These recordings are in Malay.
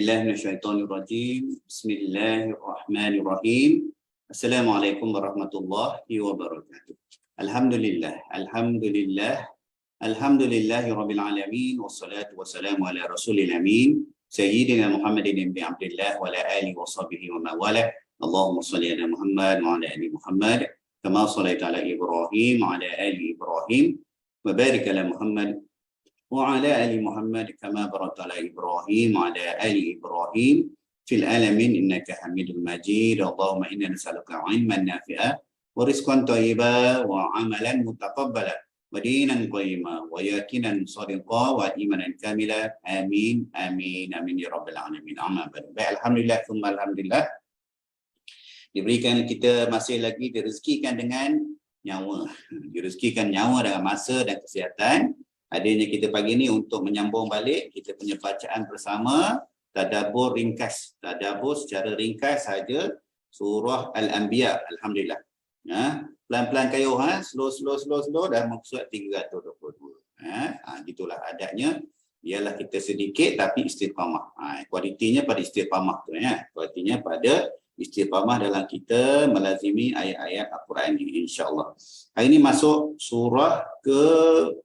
billahi minasyaitonir rajim. Bismillahirrahmanirrahim. Assalamualaikum warahmatullahi wabarakatuh. Alhamdulillah. Alhamdulillahirabbil alamin wassalatu wassalamu ala rasulil amin sayyidina Muhammadin ibn Abdullah wa ala alihi washabihi wa mawala. Allahumma shalli ala Muhammad wa ala ali Muhammad kama shallaita ala Ibrahim wa ala ali Ibrahim wa barik ala Muhammad wa ala ali Muhammad kama barakta ala Ibrahim wa ala ali Ibrahim fil alamin innaka Hamidul Majid. Allahumma inna nas'aluka 'ilman nafi'a wa rizqan thayyiban wa 'amalan mutaqabbala wa dinan qayyima wa yaqinan shadiqa wa imanan kamila. Amin amin amin ya rabbal alamin. Amma ba'd. Baik, alhamdulillah thumma alhamdulillah. Diberikan kita masih lagi direzekikan dengan nyawa. Direzekikan nyawa dengan masa dan kesihatan. Adanya kita pagi ni untuk menyambung balik kita punya bacaan bersama tadabbur ringkas. Tadabbur secara ringkas saja surah Al-Anbiya. Alhamdulillah. Ya, pelan-pelan kayu slow dah maksud 322. Gitulah adanya. Ialah kita sedikit tapi istiqamah. Kualitinya pada istiqamah tu ya. Kualitinya pada istiqamah dalam kita melazimi ayat-ayat Al-Quran ini, insya-Allah. Hari ini masuk surah ke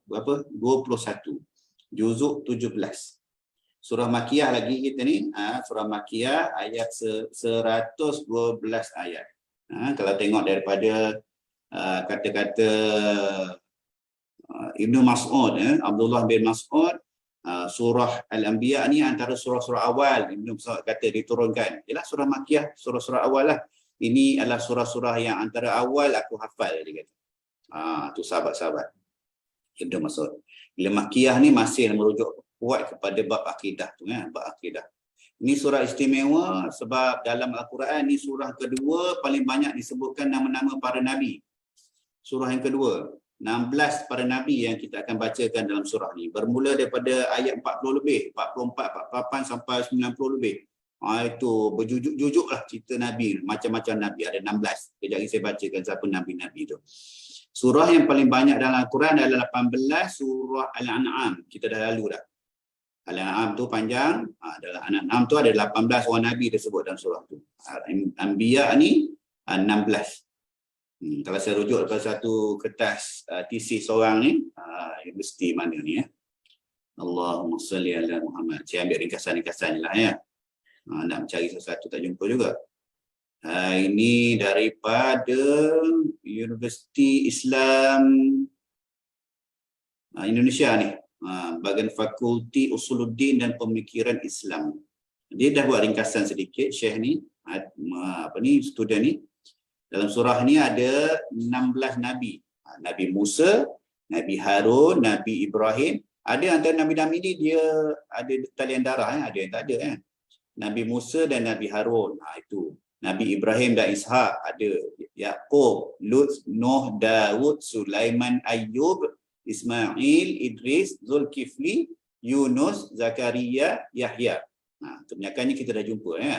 berapa? 21. Juzuk 17. Surah Makiyah lagi kita ni, surah Makiyah ayat 112 ayat. Kalau tengok daripada kata-kata Ibnu Mas'ud, Abdullah bin Mas'ud, surah Al-Anbiya ni antara surah-surah awal Ibnu Mas'ud kata diturunkan. Ialah surah Makiyah, surah-surah awal lah. Ini adalah surah-surah yang antara awal aku hafal, dia kata. Tu sahabat-sahabat Ibnu Mas'ud. Bila Makiyah ni masih merujuk kuat kepada bab akidah tu ya, bab akidah. Ini surah istimewa sebab dalam Al-Quran ni surah kedua paling banyak disebutkan nama-nama para nabi. Surah yang kedua, 16 para nabi yang kita akan bacakan dalam surah ni. Bermula daripada ayat 40 lebih, 44, 48 sampai 90 lebih. Itu berjujuk-jujuk lah cerita nabi, macam-macam nabi, ada 16. Kejap lagi saya bacakan siapa nabi-nabi tu. Surah yang paling banyak dalam Al-Quran adalah 18, surah Al-An'am. Kita dah lalu dah. Al-An'am tu panjang, dalam Al-An'am tu ada 18 orang nabi disebut dalam surah tu. Anbiya ni 16. Kalau saya rujuk dalam satu kertas tesis seorang ni, universiti mana ni ya. Allahumma salli ala Muhammad. Saya ambil ringkasan-ringkasan je lah ya. Nak mencari sesuatu tak jumpa juga. Ini daripada Universiti Islam Indonesia ni. Bahagian Fakulti Usuluddin dan Pemikiran Islam. Dia dah buat ringkasan sedikit, Syekh ni, student ni. Dalam surah ni ada 16 nabi. Nabi Musa, Nabi Harun, Nabi Ibrahim. Ada antara nabi-nabi ni dia ada talian darah, ada yang tak ada. Nabi Musa dan Nabi Harun. Itu. Nabi Ibrahim dan Ishak ada. Yaqub, Lut, Nuh, Daud, Sulaiman, Ayyub, Ismail, Idris, Zulkifli, Yunus, Zakaria, Yahya. Kebanyakannya kita dah jumpa ya.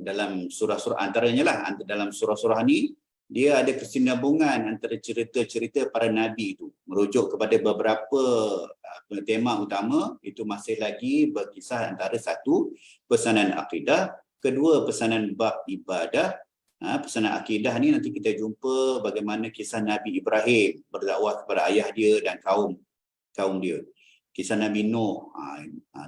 Dalam surah-surah antaranya lah, dalam surah-surah ni dia ada kesinambungan antara cerita-cerita para nabi itu, merujuk kepada beberapa tema utama. Itu masih lagi berkisah antara satu, pesanan akidah, kedua pesanan bab ibadah. Pesanan akidah ni nanti kita jumpa bagaimana kisah Nabi Ibrahim berdakwah kepada ayah dia dan kaum dia. Kisah Nabi Nuh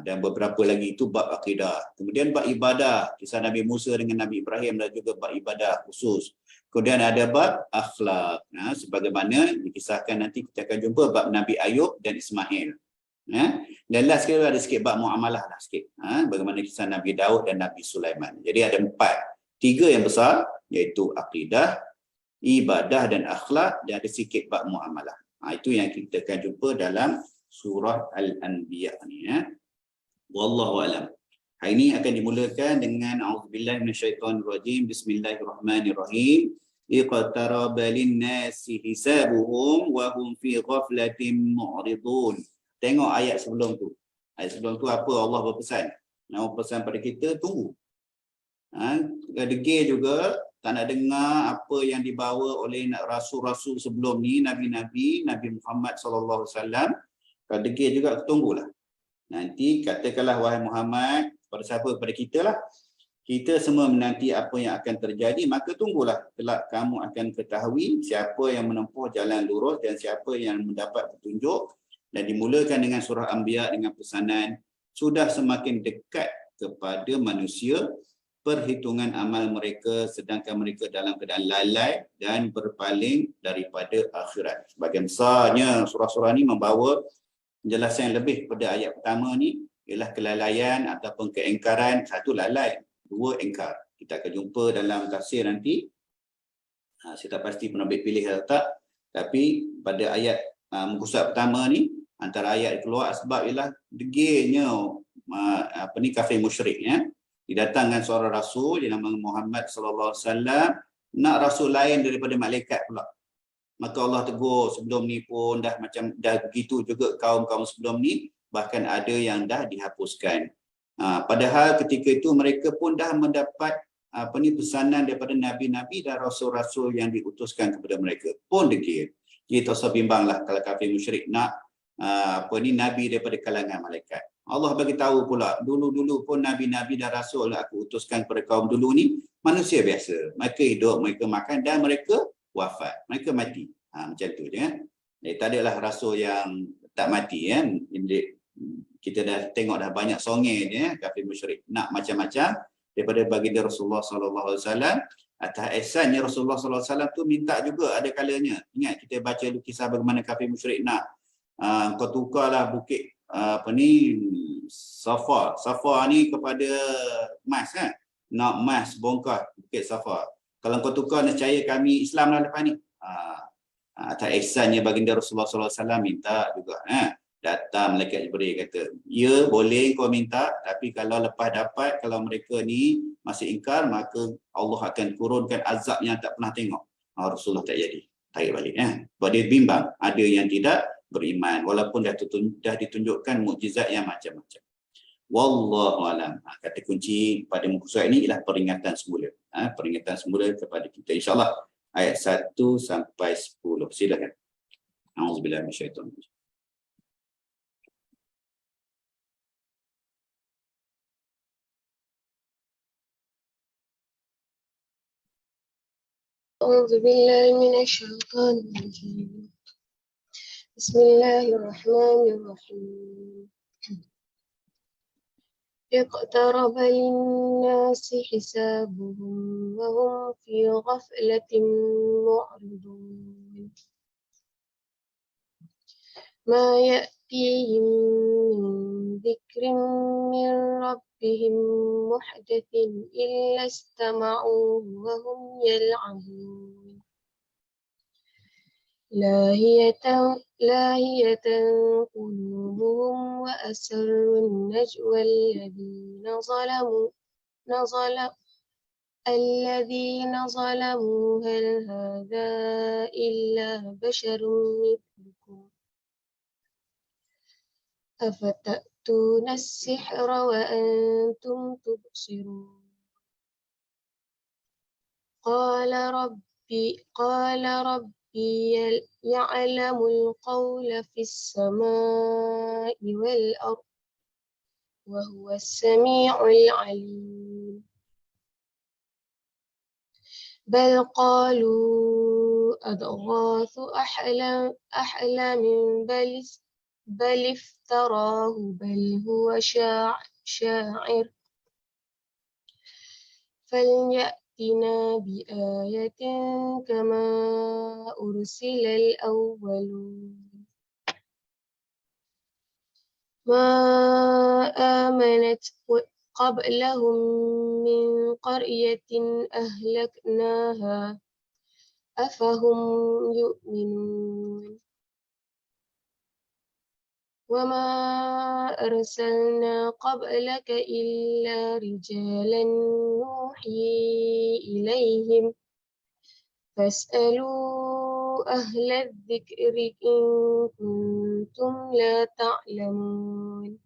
dan beberapa lagi itu bab akidah. Kemudian bab ibadah, kisah Nabi Musa dengan Nabi Ibrahim dan juga bab ibadah khusus. Kemudian ada bab akhlak, sebagaimana dikisahkan nanti kita akan jumpa bab Nabi Ayub dan Ismail. Dan last sekali ada sikit bab muamalah lah sikit. Bagaimana kisah Nabi Daud dan Nabi Sulaiman. Jadi ada 3 yang besar, iaitu akidah, ibadah dan akhlak, dan ada sikit bab muamalah. Itu yang kita akan jumpa dalam surah Al-Anbiya ni ya. Wallahu alam. Hari ini akan dimulakan dengan auzubillahi minasyaitonirrajim. Bismillahirrahmanirrahim. Iqtaraba lin-nasi hisabuhum wa hum fi ghaflatin mu'ridun. Tengok ayat sebelum tu. Ayat sebelum tu apa Allah berpesan? Allah pesan pada kita tunggu. Degil juga tak nak dengar apa yang dibawa oleh rasul-rasul sebelum ni, nabi-nabi, Nabi Muhammad sallallahu alaihi wasallam. Kalau degil juga tunggulah. Nanti katakanlah wahai Muhammad, kepada siapa? Kepada kita lah. Kita semua menanti apa yang akan terjadi, maka tunggulah. Kelak kamu akan ketahui siapa yang menempuh jalan lurus dan siapa yang mendapat petunjuk. Dan dimulakan dengan surah Anbiya dengan pesanan, sudah semakin dekat kepada manusia perhitungan amal mereka sedangkan mereka dalam keadaan lalai dan berpaling daripada akhirat. Sebagian besarnya surah-surah ini membawa penjelasan yang lebih pada ayat pertama ni ialah kelalaian ataupun keingkaran. Satu, lalai. Dua, ingkar. Kita akan jumpa dalam tafsir nanti. Saya tak pasti penerbit pilih atau tak. Tapi pada ayat muka surat pertama ni, antara ayat keluar sebab ialah degilnya kafir musyrik, ya. Didatangkan seorang rasul yang nama Muhammad sallallahu alaihi wasallam, nak rasul lain daripada malaikat pula. Maka Allah tegur sebelum ni pun dah begitu juga kaum-kaum sebelum ni, bahkan ada yang dah dihapuskan. Padahal ketika itu mereka pun dah mendapat pesanan daripada nabi-nabi dan rasul-rasul yang diutuskan kepada mereka. Pun degil. Kita usah bimbanglah kalau kafir musyrik nak nabi daripada kalangan malaikat. Allah bagi tahu pula, dulu-dulu pun nabi-nabi dan rasul aku utuskan kepada kaum dulu ni manusia biasa. Mereka hidup, mereka makan dan mereka wafat. Mereka mati. Macam tu je, kan. Jadi tak adalah rasul yang tak mati, kan. Kita dah tengok dah banyak songeh dia, kafir musyrik nak macam-macam daripada baginda Rasulullah sallallahu alaihi wasallam. Atas ihsannya Rasulullah sallallahu alaihi wasallam tu minta juga ada kalanya. Ingat kita baca kisah bagaimana kafir musyrik nak kau tukarlah bukit Safa ni kepada emas, kan. Nak emas bongkar bukit Safa. Kalau kau tukar nescaya kami Islam lah lepas ni. Atas ihsannya baginda Rasulullah sallallahu alaihi wasallam minta juga, datang malaikat Jibril kata, ya boleh kau minta, tapi kalau lepas dapat, kalau mereka ni masih ingkar, maka Allah akan turunkan azab yang tak pernah tengok. Rasulullah tak jadi, tarik balik. Sebab dia bimbang, ada yang tidak beriman walaupun dah ditunjukkan mukjizat yang macam-macam. Wallahu alam. Kata kunci pada muka surat ini ialah peringatan semula. Peringatan semula kepada kita, insya-Allah. Ayat 1 sampai 10. Silakan. Auzubillahi minasyaitonir rajim. أعوذ بالله من الشيطان الرجيم بسم الله الرحمن الرحيم اقترب للناس حسابهم وهم في غفلة معرضون ما يأتيهم من ذكر من ربهم محدث إلا استمعوه وهم يلعبون لاهية قلوبهم وأسروا النجوى الذين ظلموا هل هذا إلا بشر مثلكم أفتأتون السحر وأنتم تبصرون قال ربي يعلم القول في السماء والأرض وهو السميع العليم بل قالوا أضغاث أحلام بل افتراه بل هو شاعر فليأتنا بآية كما أرسل الأولون ما آمنت قبلهم من قرية أهلكناها أفهم يؤمنون وما أرسلنا قبلك إلا رجالا نوحي إليهم فاسألوا أهل الذكر إن كنتم لا تعلمون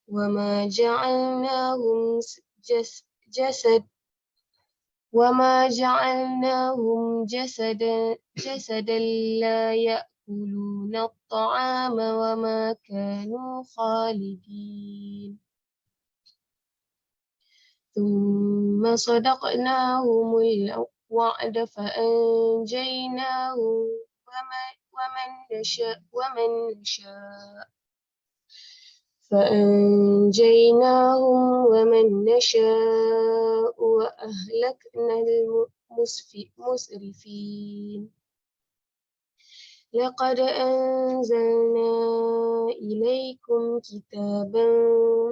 وما جعلناهم جسدا لا يأكلون الطعام وما كانوا خالدين ثم صدقناهم الوعد فأنجيناهم ومن نشاء وأهلكنا المسرفين لقد أنزلنا إليكم كتابا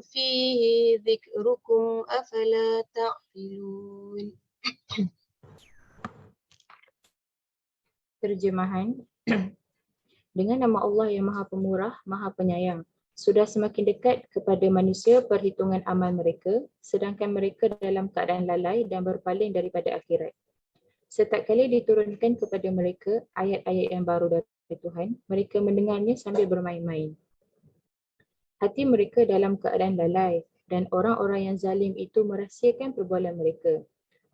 فيه ذكركم أفلا تعقلون. Terjemahan. Dengan nama Allah yang Maha Pemurah, Maha Penyayang. Sudah semakin dekat kepada manusia perhitungan amal mereka, sedangkan mereka dalam keadaan lalai dan berpaling daripada akhirat. Setiap kali diturunkan kepada mereka ayat-ayat yang baru dari Tuhan, mereka mendengarnya sambil bermain-main. Hati mereka dalam keadaan lalai dan orang-orang yang zalim itu merahsiakan perbualan mereka.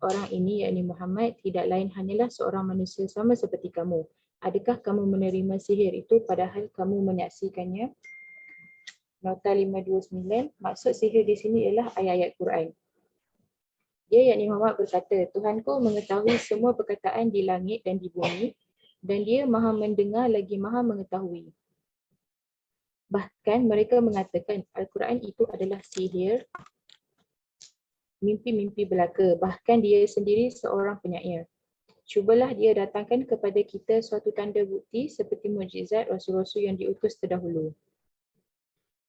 Orang ini, yakni Muhammad, tidak lain hanyalah seorang manusia sama seperti kamu. Adakah kamu menerima sihir itu padahal kamu menyaksikannya? Nota 529, maksud sihir di sini ialah ayat-ayat Quran. Dia, yakni Muhammad, berkata, Tuhanku mengetahui semua perkataan di langit dan di bumi dan dia Maha mendengar lagi Maha mengetahui. Bahkan mereka mengatakan Al-Quran itu adalah sihir, mimpi-mimpi belaka, bahkan dia sendiri seorang penyair. Cubalah dia datangkan kepada kita suatu tanda bukti seperti mukjizat rasul-rasul yang diutus terdahulu.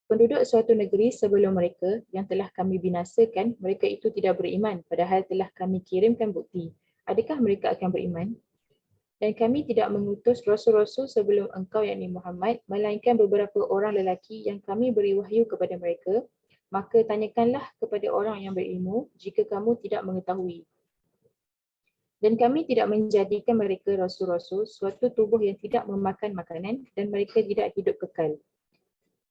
Penduduk suatu negeri sebelum mereka yang telah kami binasakan, mereka itu tidak beriman padahal telah kami kirimkan bukti. Adakah mereka akan beriman? Dan kami tidak mengutus rasul-rasul sebelum engkau, yakni Muhammad, melainkan beberapa orang lelaki yang kami beri wahyu kepada mereka. Maka tanyakanlah kepada orang yang berilmu jika kamu tidak mengetahui. Dan kami tidak menjadikan mereka rasul-rasul suatu tubuh yang tidak memakan makanan dan mereka tidak hidup kekal.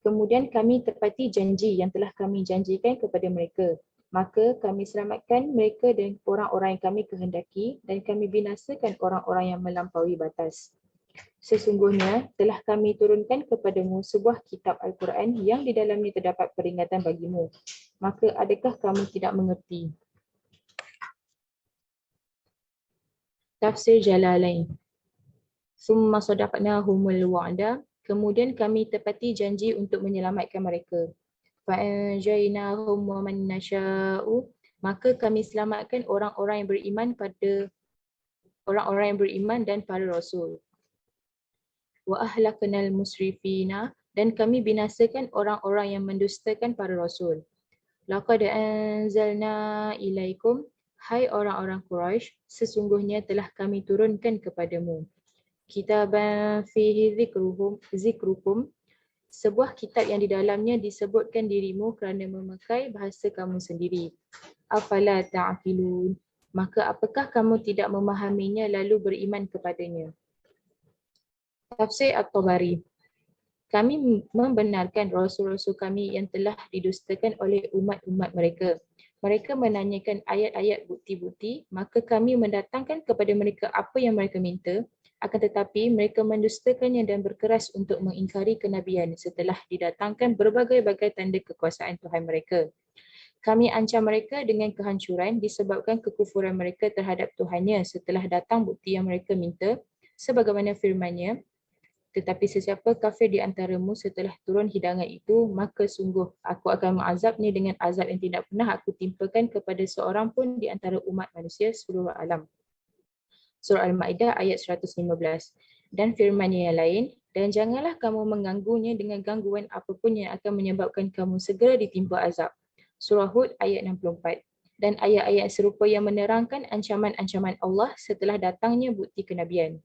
Kemudian kami tepati janji yang telah kami janjikan kepada mereka. Maka kami selamatkan mereka dan orang-orang yang kami kehendaki dan kami binasakan orang-orang yang melampaui batas. Sesungguhnya telah kami turunkan kepadamu sebuah kitab Al-Quran yang di dalamnya terdapat peringatan bagimu. Maka adakah kamu tidak mengerti? Tafsir Jalalain. Summa sadaqnahumul wa'da. Kemudian kami tepati janji untuk menyelamatkan mereka. Fa'anjaynahum wa man nasha'u. Maka kami selamatkan orang-orang yang beriman dan para rasul. Wa ahlaknal musrifina, dan kami binasakan orang-orang yang mendustakan para rasul. Laqad anzalna ilaikum, hai orang-orang Quraisy, sesungguhnya telah kami turunkan kepadamu kitaban fihi zikrukum, sebuah kitab yang di dalamnya disebutkan dirimu kerana memakai bahasa kamu sendiri. Afala ta'qilun, maka apakah kamu tidak memahaminya lalu beriman kepadanya? Tafsir At-Tabari. Kami membenarkan rasul-rasul kami yang telah didustakan oleh umat-umat mereka. Mereka menanyakan ayat-ayat bukti-bukti, maka kami mendatangkan kepada mereka apa yang mereka minta. Akan tetapi mereka mendustakannya dan berkeras untuk mengingkari kenabian setelah didatangkan berbagai-bagai tanda kekuasaan Tuhan mereka. Kami ancam mereka dengan kehancuran disebabkan kekufuran mereka terhadap Tuhannya setelah datang bukti yang mereka minta, sebagaimana firman-Nya, tetapi sesiapa kafir di antaramu setelah turun hidangan itu, maka sungguh aku akan mengazabnya dengan azab yang tidak pernah aku timpakan kepada seorang pun di antara umat manusia seluruh alam. Surah Al-Ma'idah ayat 115. Dan firman-Nya yang lain, dan janganlah kamu mengganggunya dengan gangguan apapun yang akan menyebabkan kamu segera ditimpa azab. Surah Hud ayat 64. Dan ayat-ayat serupa yang menerangkan ancaman-ancaman Allah setelah datangnya bukti kenabian.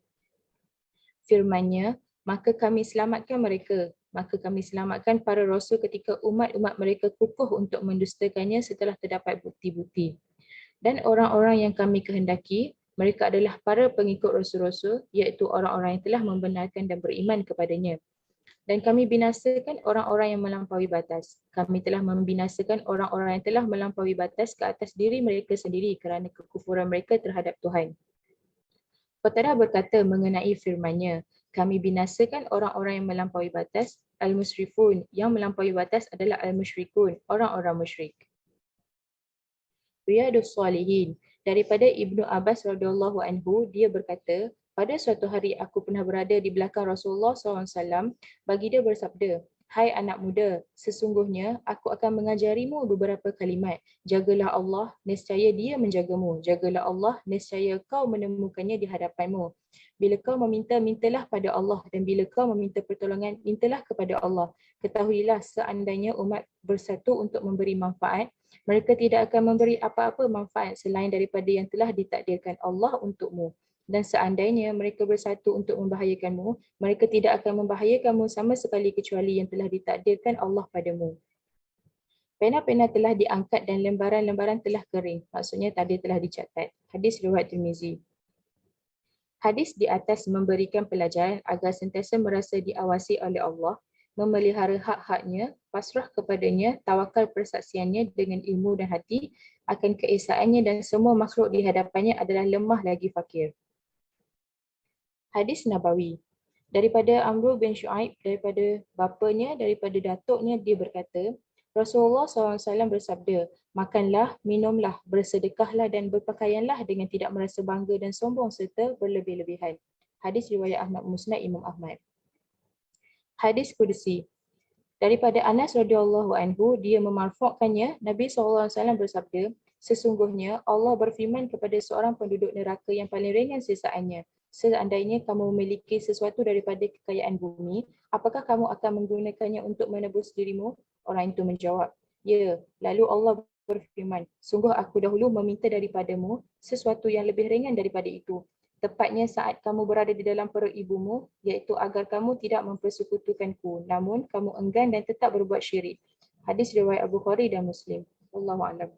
Firman-Nya, maka kami selamatkan mereka. Maka kami selamatkan para rasul ketika umat-umat mereka kukuh untuk mendustakannya setelah terdapat bukti-bukti. Dan orang-orang yang kami kehendaki, mereka adalah para pengikut rasul-rasul, iaitu orang-orang yang telah membenarkan dan beriman kepadanya. Dan kami binasakan orang-orang yang melampaui batas. Kami telah membinasakan orang-orang yang telah melampaui batas ke atas diri mereka sendiri kerana kekufuran mereka terhadap Tuhan. Qatadah berkata mengenai firman-Nya, Kami binasakan orang-orang yang melampaui batas. Al-musrifun, yang melampaui batas adalah al-musyrikun, orang-orang musyrik. Riyadus Salihin, daripada Ibnu Abbas radhiyallahu anhu, dia berkata, pada suatu hari aku pernah berada di belakang Rasulullah SAW. Baginda bersabda, hai anak muda, sesungguhnya aku akan mengajarimu beberapa kalimat. Jagalah Allah, nescaya Dia menjagamu. Jagalah Allah, nescaya kau menemukannya di hadapanmu. Bila kau meminta, mintalah pada Allah, dan bila kau meminta pertolongan, mintalah kepada Allah. Ketahuilah, seandainya umat bersatu untuk memberi manfaat, mereka tidak akan memberi apa-apa manfaat selain daripada yang telah ditakdirkan Allah untukmu. Dan seandainya mereka bersatu untuk membahayakanmu, mereka tidak akan membahayakanmu sama sekali kecuali yang telah ditakdirkan Allah padamu. Pena-pena telah diangkat dan lembaran-lembaran telah kering. Maksudnya tadi telah dicatat. Hadis riwayat Tirmizi. Hadis di atas memberikan pelajaran agar sentiasa merasa diawasi oleh Allah, memelihara hak-haknya, pasrah kepadanya, tawakal persaksiannya dengan ilmu dan hati akan keesaannya, dan semua makhluk di hadapannya adalah lemah lagi fakir. Hadis Nabawi. Daripada Amr bin Shu'aib, daripada bapanya, daripada datuknya, dia berkata, Rasulullah SAW bersabda, makanlah, minumlah, bersedekahlah dan berpakaianlah dengan tidak merasa bangga dan sombong serta berlebih-lebihan. Hadis riwayat Ahmad Musnad Imam Ahmad. Hadis Qudsi. Daripada Anas radhiyallahu anhu, dia memarfu'kannya, Nabi SAW bersabda, sesungguhnya Allah berfirman kepada seorang penduduk neraka yang paling ringan sisaannya, seandainya kamu memiliki sesuatu daripada kekayaan bumi, apakah kamu akan menggunakannya untuk menebus dirimu? Orang itu menjawab, ya. Lalu Allah berfirman, sungguh aku dahulu meminta daripadamu sesuatu yang lebih ringan daripada itu. Tepatnya saat kamu berada di dalam perut ibumu, iaitu agar kamu tidak mempersekutukanku, namun kamu enggan dan tetap berbuat syirik. Hadis riwayat Abu Bukhari dan Muslim. Wallahu a'lam.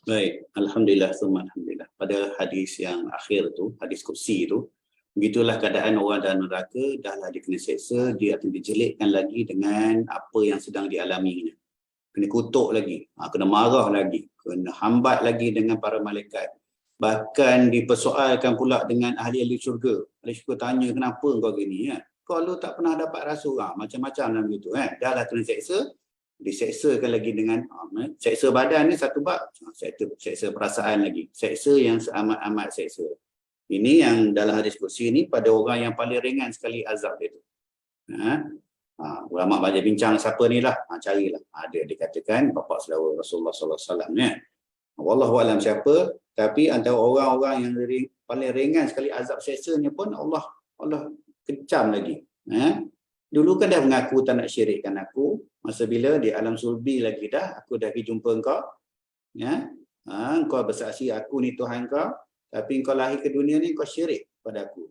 Baik, alhamdulillah, summa alhamdulillah. Pada hadis yang akhir tu, hadis Qudsi tu, begitulah keadaan orang dalam neraka, dahlah dia kena seksa, dia akan dijelekkan lagi dengan apa yang sedang dialaminya. Kena kutuk lagi, kena marah lagi, kena hambat lagi dengan para malaikat. Bahkan dipersoalkan pula dengan ahli-ahli syurga. Ahli syurga tanya, kenapa kau gini? Kau lu tak pernah dapat rasa, macam-macam dalam itu. Dahlah kena seksa, diseksakan lagi dengan seksa badan ni satu bab, seksa perasaan lagi, seksa yang amat-amat seksa. Ini yang dalam hadis Qudsi ni pada orang yang paling ringan sekali azab dia tu. Ulama banyak bincang siapa ni lah, carilah. Ada dikatakan bapa saudara Rasulullah sallallahu alaihi wasallam ni. Wallahu alam siapa, tapi antara orang-orang yang paling ringan sekali azab seksanya pun Allah kecam lagi. Dulu kan dah mengaku tak nak syirikkan aku, masa bila di alam sulbi lagi dah, aku dah pergi jumpa engkau. Engkau bersaksi aku ni Tuhan kau, tapi engkau lahir ke dunia ni kau syirik pada aku.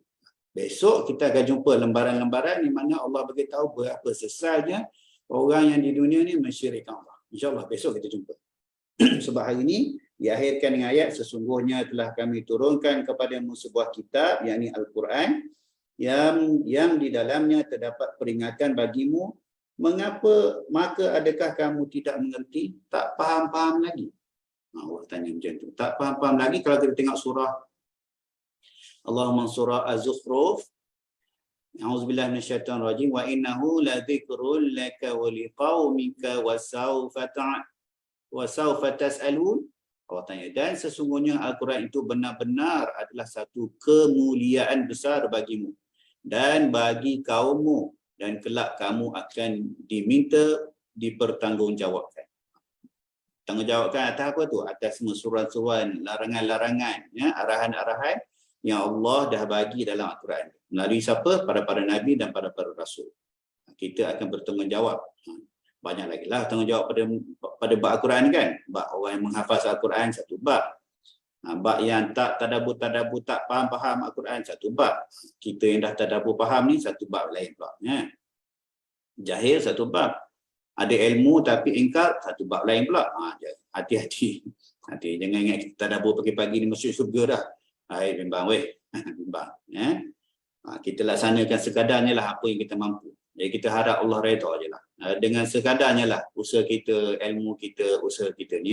Besok kita akan jumpa lembaran-lembaran di mana Allah beritahu berapa sesalnya orang yang di dunia ni mensyirikkan Allah. InsyaAllah besok kita jumpa. Sebab hari ini diakhirkan dengan ayat, sesungguhnya telah kami turunkan kepadamu sebuah kitab, yakni Al-Quran, yang di dalamnya terdapat peringatan bagimu. Mengapa maka adakah kamu tidak mengerti, tak faham-faham lagi? Allah tanya macam tu. Tak faham-faham lagi. Kalau kita tengok surah Allahumma surah Az-Zukhruf, A'udzubillahi minasyaitonir rajim, wa innahu ladzikrun laka wa liqaumika wa sawfa tas'alun. Allah tanya, dan sesungguhnya Al-Quran itu benar-benar adalah satu kemuliaan besar bagimu dan bagi kaummu, dan kelak kamu akan diminta dipertanggungjawabkan. Tanggungjawabkan atas apa tu? Atas semua suruhan-suruhan, larangan-larangan, arahan-arahan yang Allah dah bagi dalam Al-Quran. Melalui siapa? Para Nabi dan para Rasul. Kita akan bertanggungjawab. Banyak lagi lah tanggungjawab pada bab Al-Quran kan. Bab orang yang menghafaz Al-Quran, satu bab. Bab yang tak tadabbur, tak faham Al-Quran, satu bab. Kita yang dah tadabbur faham ni, satu bab lain pula. Jahil, satu bab. Ada ilmu tapi ingkar, satu bab lain pula. Hati-hati. Jangan ingat kita tadabbur pagi-pagi ni masuk surga dah. Hai, bimbang weh. Bimbang. Kita laksanakan sekadarnya lah apa yang kita mampu. Jadi kita harap Allah redha je lah. Dengan sekadarnya lah usaha kita, ilmu kita, usaha kita ni.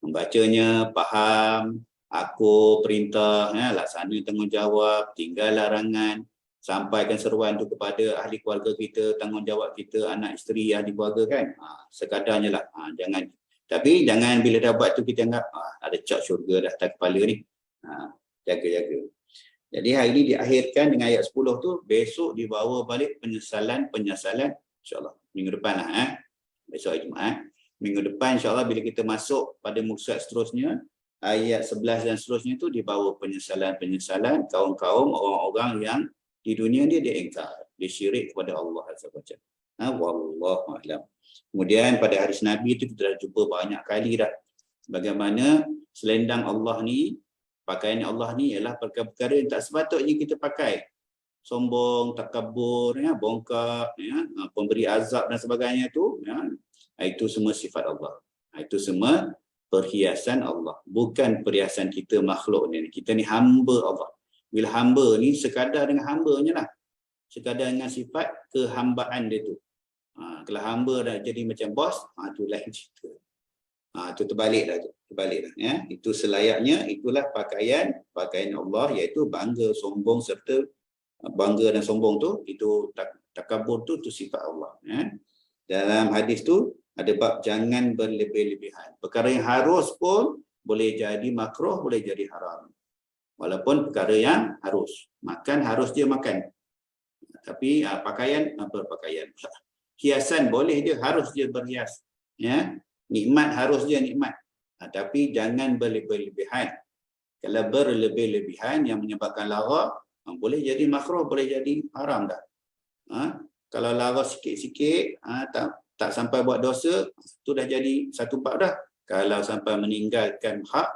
Membacanya, faham, akur perintah, laksana tanggungjawab, tinggal larangan. sampaikan seruan tu kepada ahli keluarga kita, tanggungjawab kita, anak isteri, ahli keluarga kan. Sekadarnya lah. Jangan, tapi jangan bila dah buat tu kita anggap ada cak syurga dah atas kepala ni. Jaga-jaga. Jadi hari ini diakhirkan dengan ayat 10 tu, besok dibawa balik penyesalan insya-Allah. Minggu depan lah. Besok hari Jumaat. Minggu depan insya-Allah bila kita masuk pada muka seterusnya, ayat 11 dan seterusnya tu dibawa penyesalan kaum-kaum orang-orang yang di dunia dia ingkar, dia syirik kepada Allah Azza wa Jalla. Wallahu a'lam. Kemudian pada hadis Nabi itu kita dah jumpa banyak kali dah bagaimana selendang Allah ni, pakaian Allah ni ialah perkara-perkara yang tak sepatutnya kita pakai. Sombong, takabur, bongkak, pemberi azab dan sebagainya tu, itu semua sifat Allah. Itu semua perhiasan Allah, bukan perhiasan kita makhluk ni. Kita ni hamba Allah. Bila hamba ni sekadar dengan hambanya lah, sekadar dengan sifat kehambaan dia tu. Kalau hamba dah jadi macam bos, tu lain cerita. Itu terbalik dah. Ya. Itu selayaknya, itulah pakaian Allah, iaitu bangga, sombong serta bangga dan sombong tu, itu takabur tu sifat Allah. Ya. Dalam hadis tu ada bab jangan berlebih-lebihan. Perkara yang harus pun boleh jadi makruh, boleh jadi haram. Walaupun perkara yang harus. Makan harus dia makan. Tapi pakaian berpakaian. Hiasan boleh dia, harus dia berhias. Ya. Nikmat harus dia nikmat. Tapi jangan berlebih-lebihan. Kalau berlebih-lebihan yang menyebabkan lara, boleh jadi makruh, boleh jadi haram dah. Kalau lara sikit-sikit, tak sampai buat dosa, tu dah jadi satu bab dah. Kalau sampai meninggalkan hak,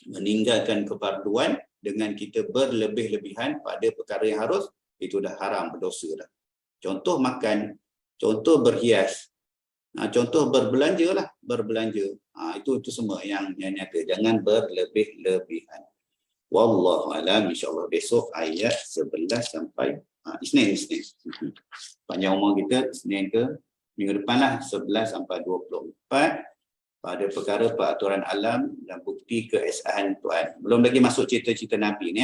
meninggalkan kefarduan dengan kita berlebih-lebihan pada perkara yang harus, itu dah haram, berdosa dah. Contoh makan, contoh berhias, contoh berbelanja lah, berbelanja. Itu semua yang nyata. Jangan berlebih-lebihan. Wallahu alam, insya-Allah besok ayat 11 sampai Isnin. Panjang umur kita Isnin ke minggu depan lah, 11 sampai 24. Pada perkara peraturan alam dan bukti keesaan Tuhan. Belum lagi masuk cerita-cerita Nabi ni.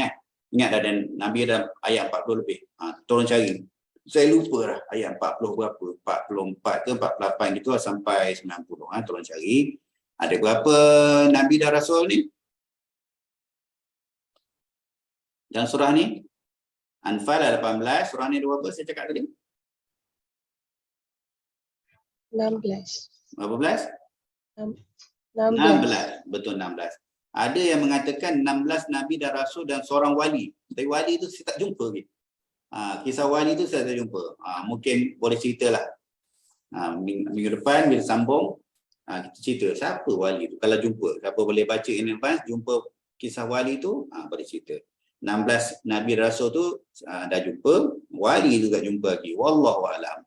Ingat dah, dan Nabi ada ayat 40 lebih. Tolong cari. Saya lupa dah ayat 40 berapa. 44 ke 48 gitu lah, sampai 90. Tolong cari. Ada berapa Nabi dan Rasul ni? Dalam surah ni? Anfal 18. Surah ni ada berapa saya cakap tadi? 16. Berapa belas? 16. Betul, 16. Ada yang mengatakan 16 Nabi dan Rasul dan seorang wali. Tapi wali tu saya tak jumpa. Kisah wali tu saya tak jumpa. Mungkin boleh ceritalah. Minggu depan bila sambung, kita cerita siapa wali tu. Kalau jumpa, siapa boleh baca in advance, jumpa kisah wali tu, boleh cerita. 16 Nabi dan Rasul tu dah jumpa. Wali juga jumpa lagi. Wallahu a'lam.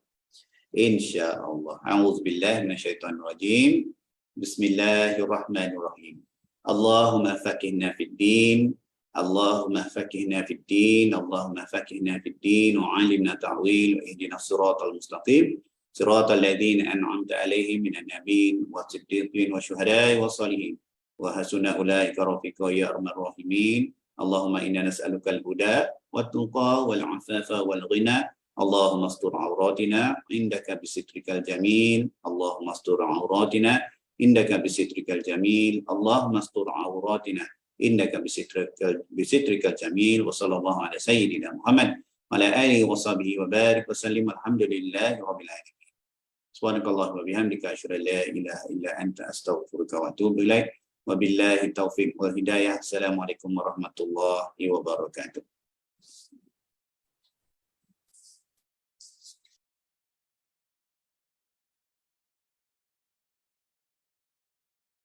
InsyaAllah. A'udzubillahi minasyaitonirrajim. Bismillahirrahmanirrahim. Allahumma faqihna fid din. Allahumma faqihna fid din. Allahumma faqihna fid din. Wa 'allimna ta'wil. Wa ihdina siratal mustaqim. Siratal ladzina an'amta 'alaihim minan nabiyyin was-siddiqin wasyuhada'i was-shalihin. Wa hasuna ulaika rafiqa ya arhamar rahimin. Allahumma inna nas'aluka al-huda wat-tuqa wal-'afafa wal-ghina. Allahumma astur auratina indaka bisitrikal jamil. Allahumma astur auratina indaka bisitrikal jamil. Allahumma astur auratina indaka bisitrikal jamil. Wa sallallahu ala sayyidina Muhammad wa ala alihi wa sahbihi wa barik wa sallim. Alhamdulillahi rabbil alamin. Subhanakallahumma wa bihamdika asyhadu an la ilaha illa anta astaghfiruka wa atubu ilaik. Wabillahi taufiq wal hidayah. Assalamualaikum warahmatullahi wabarakatuh.